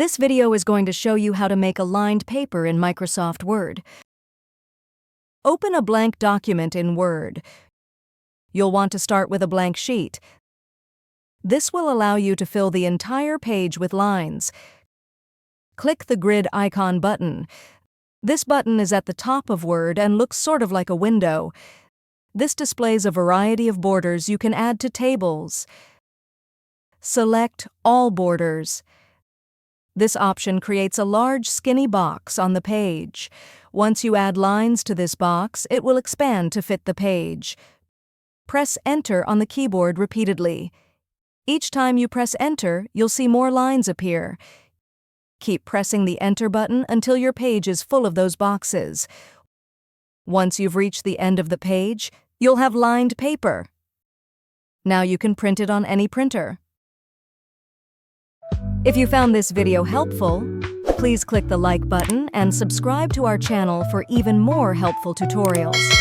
This video is going to show you how to make a lined paper in Microsoft Word. Open a blank document in Word. You'll want to start with a blank sheet. This will allow you to fill the entire page with lines. Click the grid icon button. This button is at the top of Word and looks sort of like a window. This displays a variety of borders you can add to tables. Select All Borders. This option creates a large, skinny box on the page. Once you add lines to this box, it will expand to fit the page. Press Enter on the keyboard repeatedly. Each time you press Enter, you'll see more lines appear. Keep pressing the Enter button until your page is full of those boxes. Once you've reached the end of the page, you'll have lined paper. Now you can print it on any printer. If you found this video helpful, please click the like button and subscribe to our channel for even more helpful tutorials.